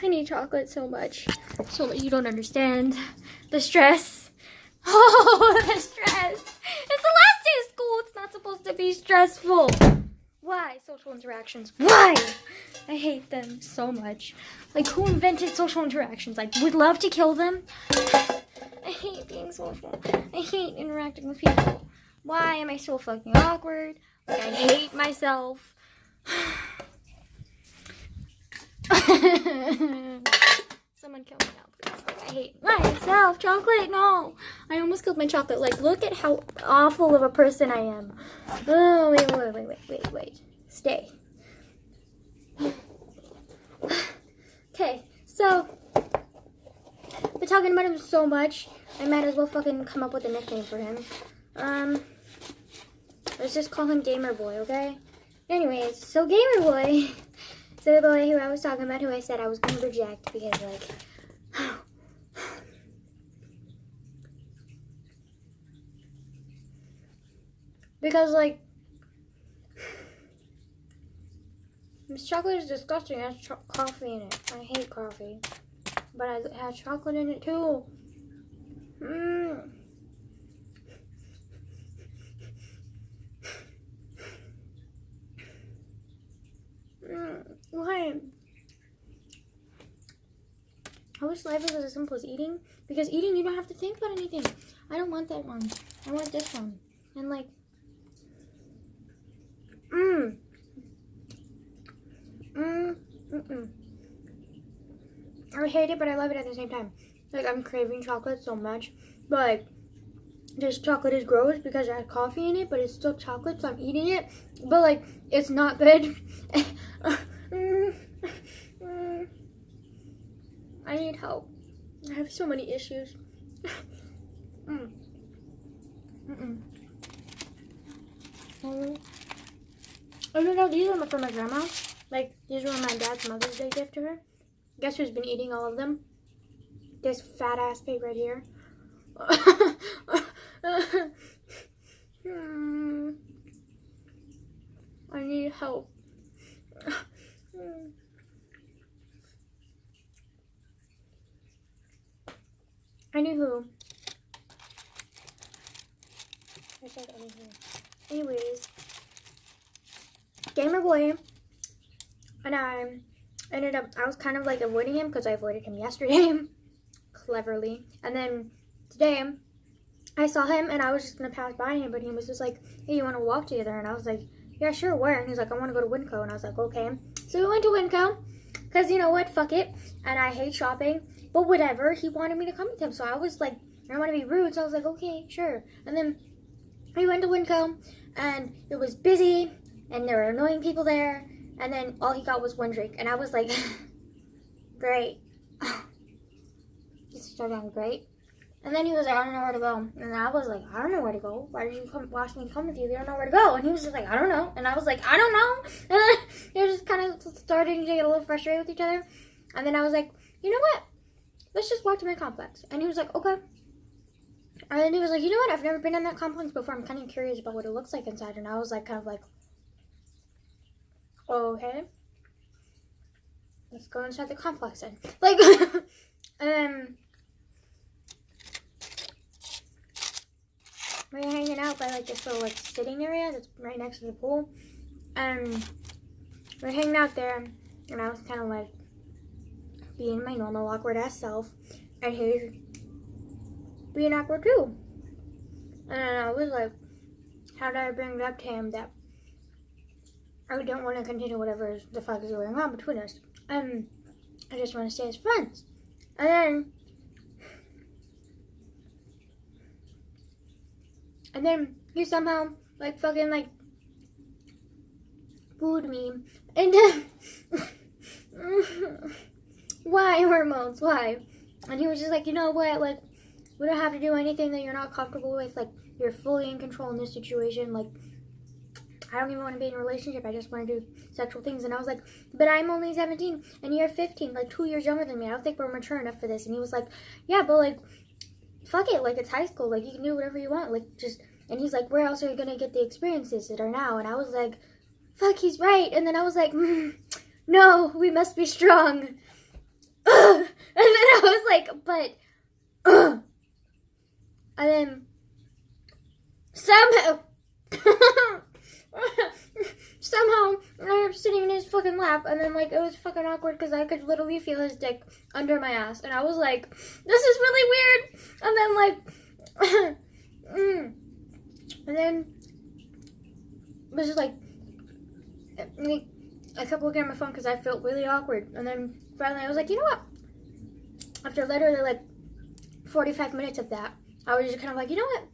I need chocolate so much. So much. You don't understand. The stress. Oh, the stress. It's the last day of school. It's not supposed to be stressful. Why? Social interactions. Why? I hate them so much. Like, who invented social interactions? Like, would love to kill them? I hate being social. I hate interacting with people. Why am I so fucking awkward? Like, I hate myself. Someone kill me now, please. Like, I hate myself. Chocolate, no. I almost killed my chocolate. Like, look at how awful of a person I am. Oh, wait. Stay. Okay, so, been talking about him so much, I might as well fucking come up with a nickname for him. Let's just call him Gamer Boy, okay? Anyways, so Gamer Boy, so the boy who I was talking about, who I said I was going to reject because, like, because, like, this chocolate is disgusting. It has coffee in it. I hate coffee. But it has chocolate in it, too. Why? I wish life was as simple as eating. Because eating, you don't have to think about anything. I don't want that one. I want this one. And, like, I hate it, but I love it at the same time. Like, I'm craving chocolate so much. But, like, this chocolate is gross because it has coffee in it, but it's still chocolate, so I'm eating it. But, like, it's not good. I need help. I have so many issues. I don't know, these are from my grandma. Like, these were my dad's Mother's Day gift to her. Guess who's been eating all of them? This fat ass pig right here. I need help. Anywho. I said anywho. Anyways. Gamer Boy and I ended up, I was kind of like avoiding him because I avoided him yesterday. Cleverly. And then today, I saw him and I was just going to pass by him, but he was just like, hey, you want to walk together? And I was like, yeah, sure, where? And he's like, I want to go to Winco. And I was like, okay. So we went to Winco because, you know what, fuck it. And I hate shopping, but whatever. He wanted me to come with him. So I was like, I don't want to be rude. So I was like, okay, sure. And then we went to Winco and it was busy and there were annoying people there. And then all he got was one drink. And I was like, great. This started out great. And then he was like, I don't know where to go. And I was like, I don't know where to go. Why did you watch me come with you? You don't know where to go. And he was just like, I don't know. And I was like, I don't know. And then they were just kind of starting to get a little frustrated with each other. And then I was like, you know what? Let's just walk to my complex. And he was like, okay. And then he was like, you know what? I've never been in that complex before. I'm kind of curious about what it looks like inside. And I was like, kind of like, okay. Let's go inside the complex then. Like, we're hanging out by like this little like sitting area that's right next to the pool. And we're hanging out there. And I was kind of like being my normal awkward ass self. And he's being awkward too. And I was like, how did I bring it up to him that I don't want to continue whatever the fuck is going on between us. I just want to stay as friends. And then he somehow like fucking like booed me. And why hormones? Why? And he was just like, you know what? Like, we don't have to do anything that you're not comfortable with. Like, you're fully in control in this situation. Like, I don't even want to be in a relationship. I just want to do sexual things. And I was like, but I'm only 17 and you're 15, like 2 years younger than me. I don't think we're mature enough for this. And he was like, yeah, but like, fuck it. Like, it's high school. Like, you can do whatever you want. Like, just, and he's like, where else are you going to get the experiences that are now? And I was like, fuck, he's right. And then I was like, no, we must be strong. and then I was like, but, and then somehow, I was sitting in his fucking lap, and then, like, it was fucking awkward because I could literally feel his dick under my ass, and I was like, this is really weird, and then, like, and then it was just like, I kept looking at my phone because I felt really awkward, and then finally I was like, you know what, after literally, like, 45 minutes of that, I was just kind of like, you know what,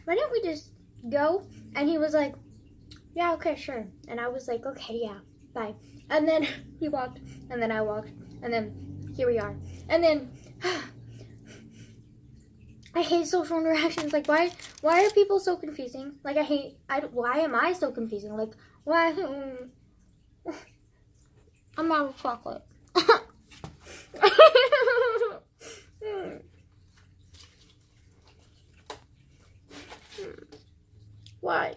why don't we just go? And he was like, yeah, okay, sure. And I was like, okay, yeah, bye. And then he walked, and then I walked, and then here we are. And then I hate social interactions. Like, why are people so confusing? Like, why am I so confusing? Like, why? I'm out of chocolate. Why?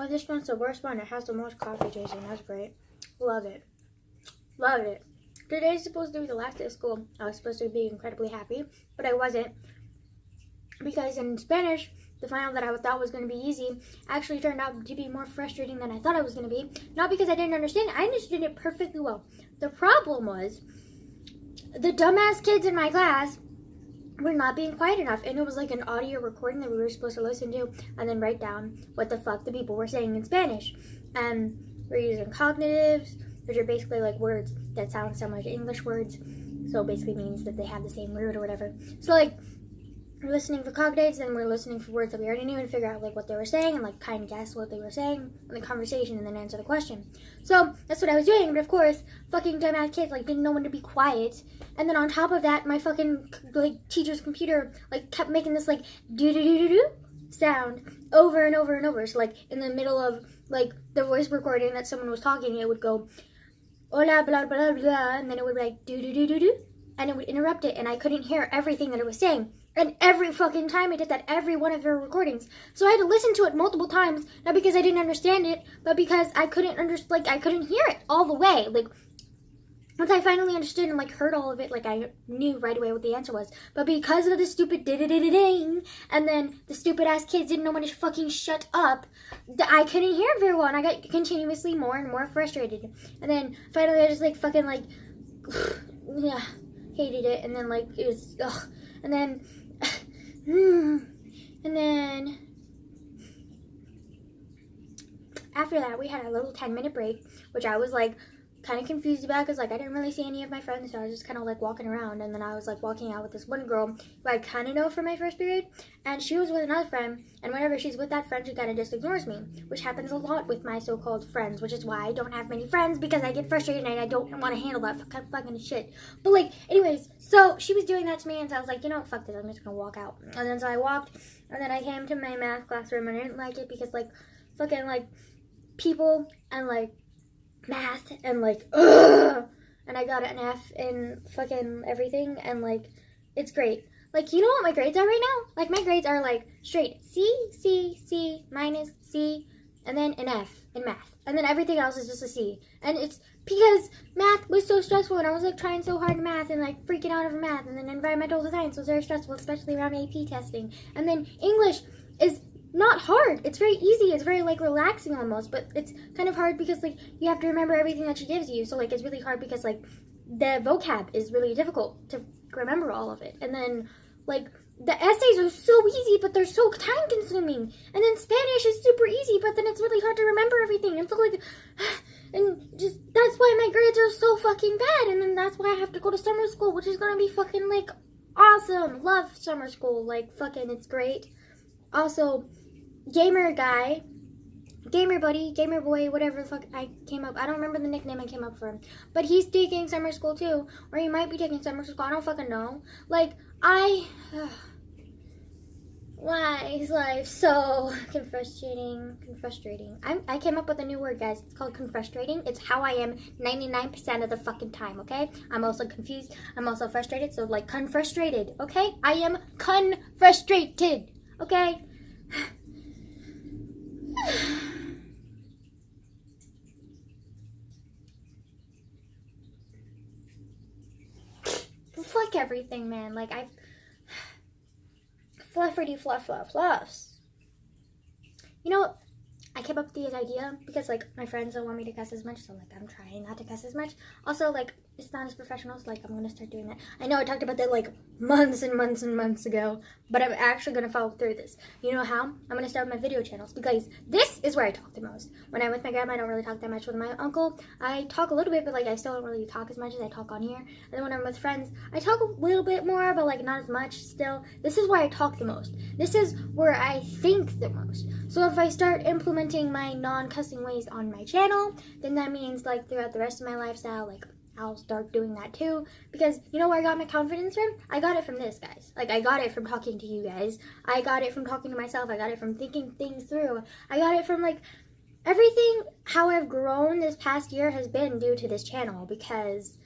Oh, this one's the worst one. It has the most coffee, Jason. That's great. Love it. Love it. Today's supposed to be the last day of school. I was supposed to be incredibly happy, but I wasn't. Because in Spanish, the final that I thought was going to be easy actually turned out to be more frustrating than I thought it was going to be. Not because I didn't understand it. I understood it perfectly well. The problem was the dumbass kids in my class were not being quiet enough, and it was like an audio recording that we were supposed to listen to and then write down what the fuck the people were saying in Spanish. And we're using cognitives, which are basically like words that sound similar to English words, so it basically means that they have the same root or whatever. So like, we're listening for cognitives, and we're listening for words that we already knew and figure out like what they were saying and like kind of guess what they were saying in the conversation and then answer the question. So that's what I was doing, but of course, fucking dumbass kids like didn't know when to be quiet. And then on top of that, my fucking like teacher's computer like kept making this like do-do-do-do-do sound over and over and over. So like in the middle of like the voice recording that someone was talking, it would go hola blah blah blah, and then it would be like do-do-do-do-do, and it would interrupt it, and I couldn't hear everything that it was saying. And every fucking time I did that, every one of their recordings. So I had to listen to it multiple times, not because I didn't understand it, but because I couldn't I couldn't hear it all the way. Like, once I finally understood and like heard all of it, like I knew right away what the answer was. But because of the stupid ding, and then the stupid ass kids didn't know when to fucking shut up, I couldn't hear it very well, and I got continuously more and more frustrated. And then finally I just like fucking like, yeah, hated it. And then like it was, ugh. And then, after that, we had a little 10-minute break, which I was like kind of confused about because like I didn't really see any of my friends, so I was just kind of like walking around. And then I was like walking out with this one girl who I kind of know from my first period, and she was with another friend, and whenever she's with that friend, she kind of just ignores me, which happens a lot with my so-called friends, which is why I don't have many friends, because I get frustrated and I don't want to handle that fucking shit. But like, anyways, so she was doing that to me, and so I was like, you know, fuck this, I'm just gonna walk out. And then so I walked, and then I came to my math classroom, and I didn't like it because like fucking like people and like math and like ugh, and I got an F in fucking everything, and like it's great. Like, you know what my grades are right now? Like, my grades are like straight C minus C, and then an F in math, and then everything else is just a C. And it's because math was so stressful, and I was like trying so hard in math and like freaking out over math, and then environmental science was very stressful, especially around AP testing. And then English is not hard. It's very easy. It's very like relaxing almost, but it's kind of hard because like you have to remember everything that she gives you. So like it's really hard because like the vocab is really difficult to remember all of it. And then like the essays are so easy, but they're so time consuming. And then Spanish is super easy, but then it's really hard to remember everything. And so like, and just that's why my grades are so fucking bad. And then that's why I have to go to summer school, which is gonna be fucking like awesome. Love summer school. Like fucking, it's great. Also, gamer guy, gamer buddy, gamer boy, whatever the fuck I came up. I don't remember the nickname I came up for him. But he's taking summer school too. Or he might be taking summer school. I don't fucking know. Like, why is life so frustrating? I came up with a new word, guys. It's called confrustrating. It's how I am 99% of the fucking time, okay? I'm also confused. I'm also frustrated. So, like, confrustrated, okay? I am confrustrated, okay? everything, man. Like, flufferty fluffs. You know, I came up with the idea because, like, my friends don't want me to cuss as much, so, like, I'm trying not to cuss as much. Also, like, it's not as professional, so, like, I'm gonna start doing that. I know I talked about that, like, months and months and months ago, but I'm actually gonna follow through this. You know how? I'm gonna start my video channels, because this is where I talk the most. When I'm with my grandma, I don't really talk that much. With my uncle, I talk a little bit, but, like, I still don't really talk as much as I talk on here. And then when I'm with friends, I talk a little bit more, but, like, not as much still. This is where I talk the most. This is where I think the most. So if I start implementing my non-cussing ways on my channel, then that means, like, throughout the rest of my lifestyle, like, I'll start doing that too. Because you know where I got my confidence from? I got it from this, guys. Like, I got it from talking to you guys. I got it from talking to myself. I got it from thinking things through. I got it from, like, everything. How I've grown this past year has been due to this channel, because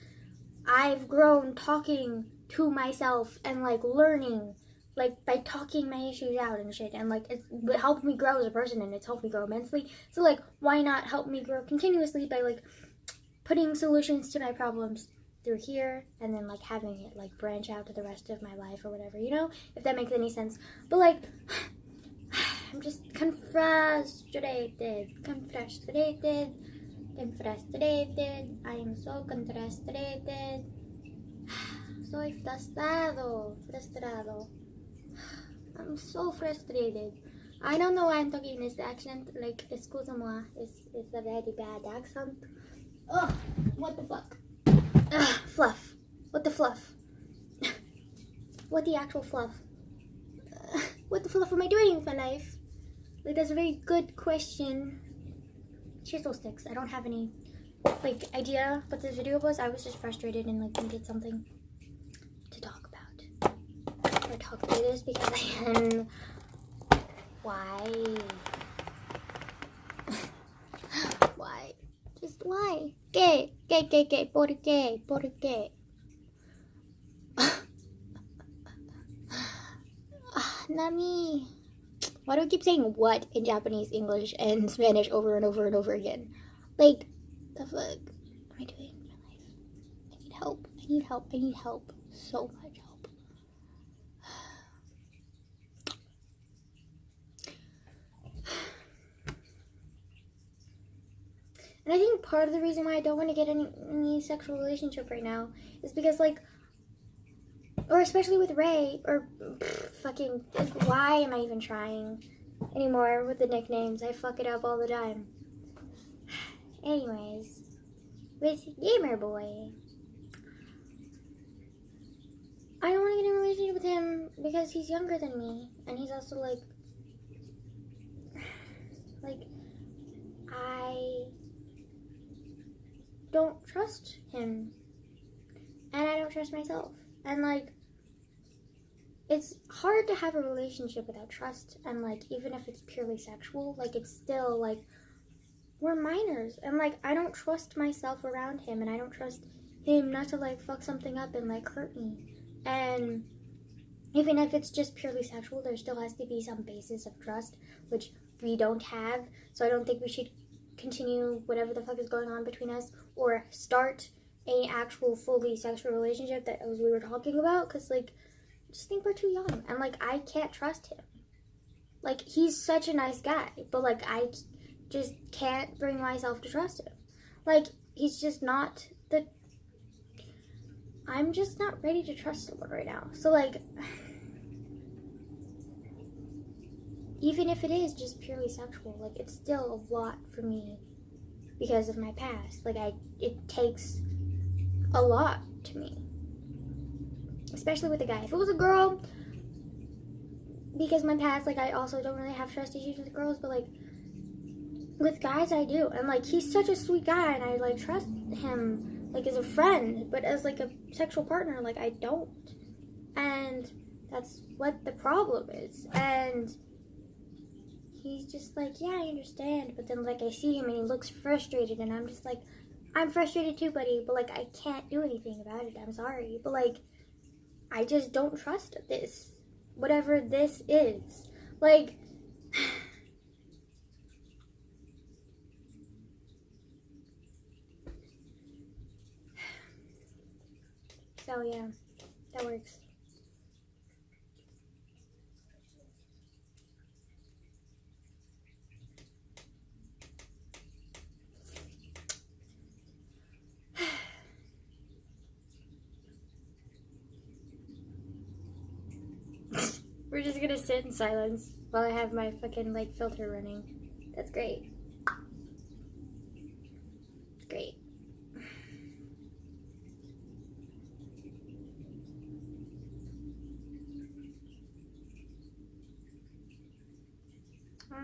I've grown talking to myself and, like, learning, like, by talking my issues out and shit, and, like, it helped me grow as a person, and it's helped me grow immensely. So, like, why not help me grow continuously by, like, putting solutions to my problems through here, and then, like, having it, like, branch out to the rest of my life or whatever, you know, if that makes any sense. But, like, I'm just frustrated. I am so frustrated. Soy frustrado. I'm so frustrated. I don't know why I'm talking in this accent. Like, excuse-moi, it's a very bad accent. Ugh, what the fuck? Ugh, fluff. What the fluff? What the actual fluff? What the fluff am I doing with my life? Like, that's a very good question. Chisel sticks. I don't have any, like, idea what this video was. I was just frustrated and, like, needed something to talk about. Or talk through this because I am... Why? Why? Just why? ¿Qué? ¿Por qué? Nami. Why do I keep saying what in Japanese, English, and Spanish over and over and over again? Like, the fuck am I doing in my life? I need help. I need help. So much help. And I think part of the reason why I don't want to get any sexual relationship right now is because, like, or especially with Ray, or fucking, like, why am I even trying anymore with the nicknames? I fuck it up all the time. Anyways, with Gamer Boy, I don't want to get in a relationship with him because he's younger than me, and he's also, like, I don't trust him, and I don't trust myself, and, like, it's hard to have a relationship without trust, and, like, even if it's purely sexual, like, it's still, like, we're minors, and, like, I don't trust myself around him, and I don't trust him not to, like, fuck something up and, like, hurt me, and even if it's just purely sexual, there still has to be some basis of trust, which we don't have, so I don't think we should continue whatever the fuck is going on between us, or start a actual fully sexual relationship that as we were talking about, because, like, I just think we're too young, and, like, I can't trust him. Like, he's such a nice guy, but, like, I just can't bring myself to trust him. Like, he's just not the... I'm just not ready to trust someone right now. So, like, even if it is just purely sexual, like, it's still a lot for me because of my past. Like, it takes a lot to me, especially with a guy. If it was a girl, because my past, like, I also don't really have trust issues with girls, but, like, with guys I do, and, like, he's such a sweet guy, and I, like, trust him, like, as a friend, but as, like, a sexual partner, like, I don't, and that's what the problem is. And he's just like, yeah, I understand, but then, like, I see him and he looks frustrated, and I'm just like, I'm frustrated too, buddy, but, like, I can't do anything about it. I'm sorry, but, like, I just don't trust this, whatever this is. Like, so yeah, that that works. We're just gonna sit in silence while I have my fucking like filter running. That's great. It's great. Wow.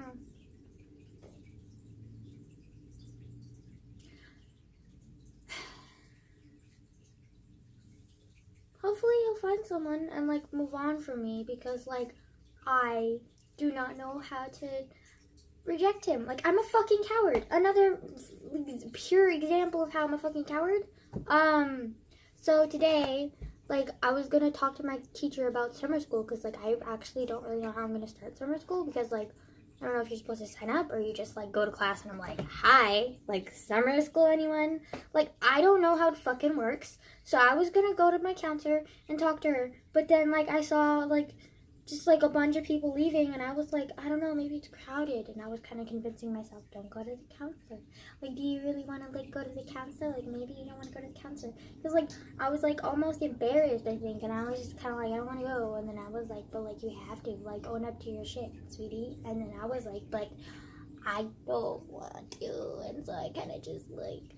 Hopefully he'll find someone and like move on from me, because like I do not know how to reject him. Like, I'm a fucking coward. Another pure example of how I'm a fucking coward. So today, like, I was gonna talk to my teacher about summer school, because like I actually don't really know how I'm gonna start summer school, because like I don't know if you're supposed to sign up or you just like go to class and I'm like, hi, like summer school anyone? Like, I don't know how it fucking works. So I was gonna go to my counselor and talk to her, but then like I saw like just like a bunch of people leaving, and I was like, I don't know, maybe it's crowded, and I was kind of convincing myself, don't go to the counselor. Like, do you really want to like go to the counselor? Like, maybe you don't want to go to the counselor, because like I was like almost embarrassed, I think, and I was just kind of like, I don't want to go. And then I was like, but like you have to like own up to your shit, sweetie. And then I was like, but I don't want to. And so I kind of just like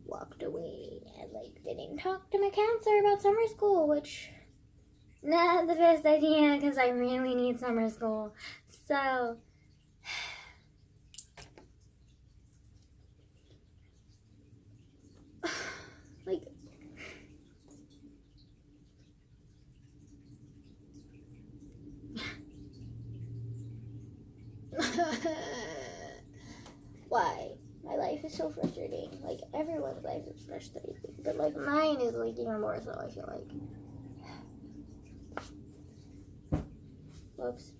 walked away and like didn't talk to my counselor about summer school, which not the best idea, because I really need summer school. So like why? My life is so frustrating. Like, everyone's life is frustrating, but like mine is like even more so, I feel like. Whoops.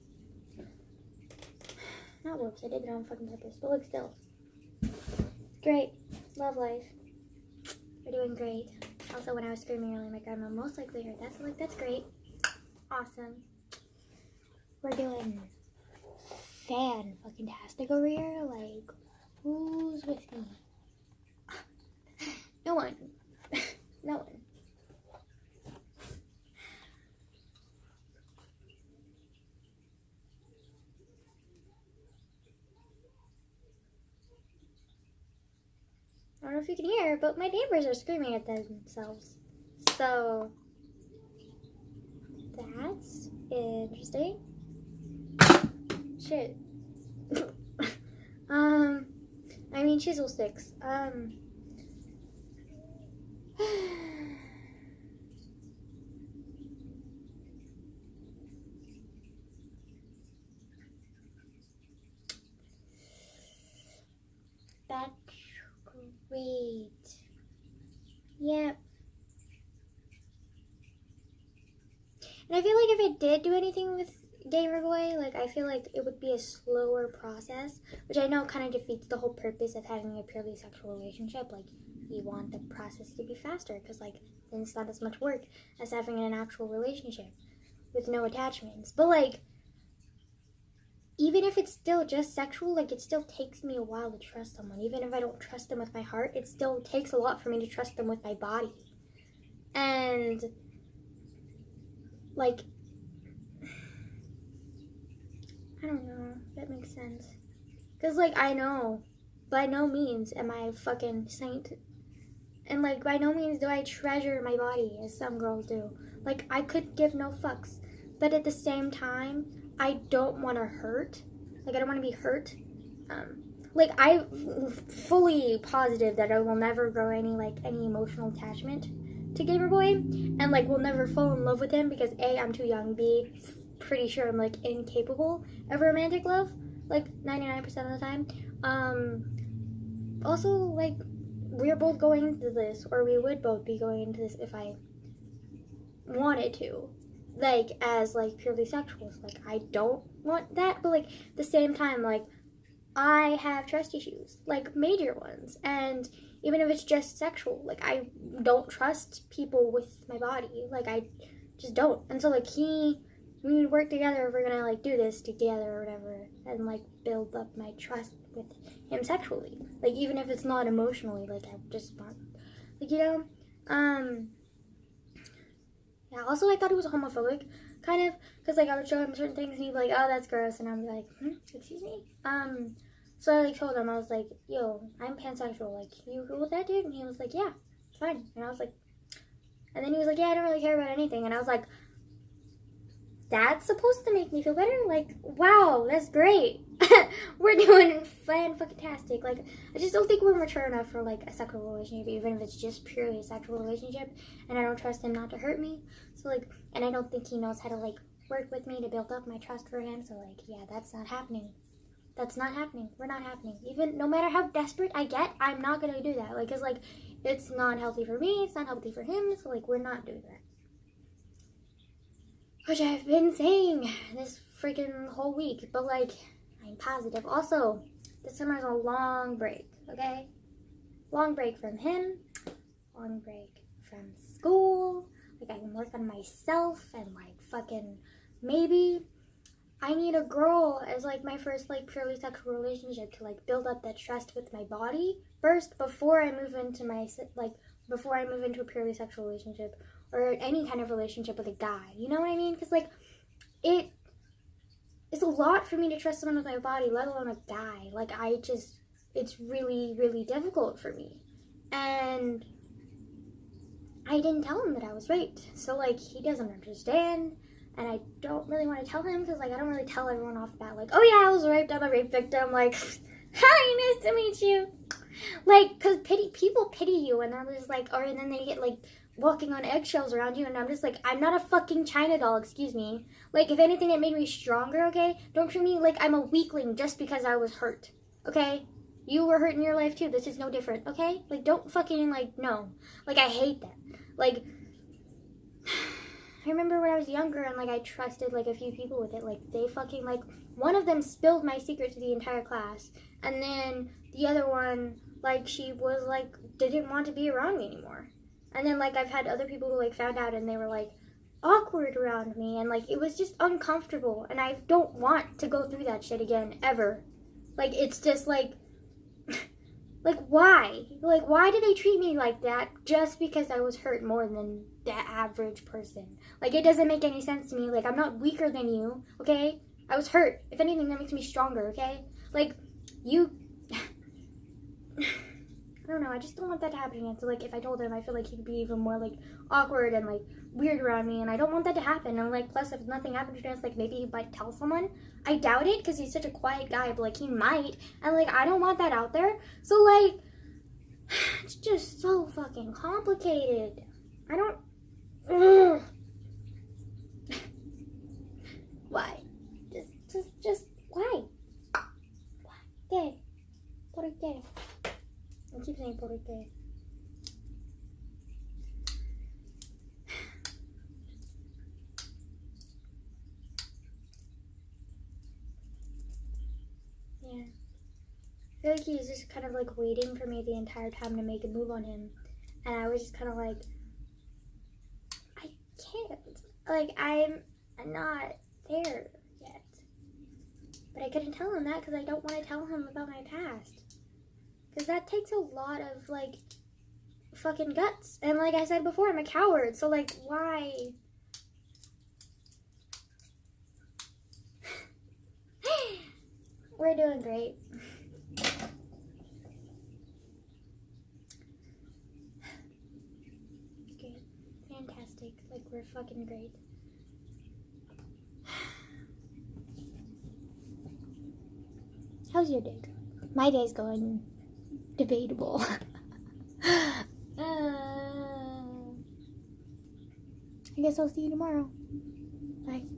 Not whoops, I did it on fucking purpose, but look, still. Great. Love life. We're doing great. Also, when I was screaming earlier, my grandma most likely heard that, so like, that's great. Awesome. We're doing fan-fucking-tastic over here. Like, who's with me? No one. No one. I don't know if you can hear, but my neighbors are screaming at themselves. So, that's interesting. Shit. I mean, chisel sticks. That's great. Yep. And I feel like if it did do anything with Gamer Boy, like, I feel like it would be a slower process, which I know kind of defeats the whole purpose of having a purely sexual relationship. Like, you want the process to be faster, because, like, then it's not as much work as having an actual relationship with no attachments. But, like, even if it's still just sexual, like, it still takes me a while to trust someone. Even if I don't trust them with my heart, it still takes a lot for me to trust them with my body. And, like, I don't know if that makes sense. Because, like, I know, by no means am I a fucking saint. And, like, by no means do I treasure my body as some girls do. Like, I could give no fucks. But at the same time, I don't want to hurt. Like, I don't want to be hurt. Like, I'm fully positive that I will never grow any emotional attachment to Gamer Boy. And, like, will never fall in love with him because, A, I'm too young. B, pretty sure I'm, like, incapable of romantic love. Like, 99% of the time. Also, like, we're both going into this, or we would both be going into this if I wanted to. Like, as, like, purely sexual. Like, I don't want that, but, like, at the same time, like, I have trust issues, like, major ones, and even if it's just sexual, like, I don't trust people with my body. Like, I just don't. And so, like, we need to work together if we're gonna, like, do this together or whatever, and, like, build up my trust with him sexually. Like, even if it's not emotionally, like, I just want, like, you know, yeah, also, I thought he was homophobic, kind of, because, like, I would show him certain things, and he'd be like, oh, that's gross, and I'd be like, excuse me? So I, like, told him, I was like, yo, I'm pansexual, like, you cool with that, dude? And he was like, yeah, it's fine. And I was like, and then he was like, yeah, I don't really care about anything, and I was like, that's supposed to make me feel better? Like, wow, that's great. We're doing fan-fucking-tastic. Like, I just don't think we're mature enough for, like, a sexual relationship, even if it's just purely a sexual relationship, and I don't trust him not to hurt me, so, like, and I don't think he knows how to, like, work with me to build up my trust for him, so, like, yeah, that's not happening. That's not happening. We're not happening. Even, no matter how desperate I get, I'm not gonna do that, like, because, like, it's not healthy for me, it's not healthy for him, so, like, we're not doing that. Which I've been saying this freaking whole week, but, like, I'm positive. Also, this summer's a long break, okay? Long break from him, long break from school. Like, I can work on myself and, like, fucking maybe I need a girl as, like, my first, like, purely sexual relationship to, like, build up that trust with my body first before I move into my, like, before I move into a purely sexual relationship or any kind of relationship with a guy. You know what I mean? Because, like, it's a lot for me to trust someone with my body, let alone a guy. Like, it's really, really difficult for me. And I didn't tell him that I was raped. So, like, he doesn't understand. And I don't really want to tell him because, like, I don't really tell everyone off the bat, like, oh, yeah, I was raped, I'm a rape victim. Like, hi, nice to meet you. Like, because people pity you, and they're just like, or and then they get, like, walking on eggshells around you, and I'm just like, I'm not a fucking China doll, excuse me. Like, if anything, it made me stronger, okay? Don't treat me like I'm a weakling just because I was hurt, okay? You were hurt in your life, too. This is no different, okay? Like, don't fucking, like, no. Like, I hate that. Like, I remember when I was younger, and, like, I trusted, like, a few people with it. Like, they fucking, like, one of them spilled my secret to the entire class, and then the other one, like, she was, like, didn't want to be around me anymore. And then, like, I've had other people who, like, found out, and they were, like, awkward around me, and, like, it was just uncomfortable, and I don't want to go through that shit again, ever. Like, it's just, like, like, why? Like, why do they treat me like that just because I was hurt more than the average person? Like, it doesn't make any sense to me. Like, I'm not weaker than you, okay? I was hurt. If anything, that makes me stronger, okay? Like, you... I don't know, I just don't want that to happen again. So, like, if I told him, I feel like he'd be even more, like, awkward and, like, weird around me, and I don't want that to happen. And, like, plus, if nothing happened to us, like, maybe he might tell someone. I doubt it, because he's such a quiet guy, but, like, he might. And, like, I don't want that out there. So, like, it's just so fucking complicated. I don't... Ugh. Why? Just, why? Why? ¿Qué? ¿Por qué? I keep saying por qué. Yeah. I feel like he's just kind of like waiting for me the entire time to make a move on him. And I was just kind of like, I can't. Like, I'm not there yet. But I couldn't tell him that because I don't want to tell him about my past. Because that takes a lot of, like, fucking guts. And like I said before, I'm a coward. So, like, why? We're doing great. Good. Fantastic. Like, we're fucking great. How's your day going? My day's going debatable. I guess I'll see you tomorrow. Bye.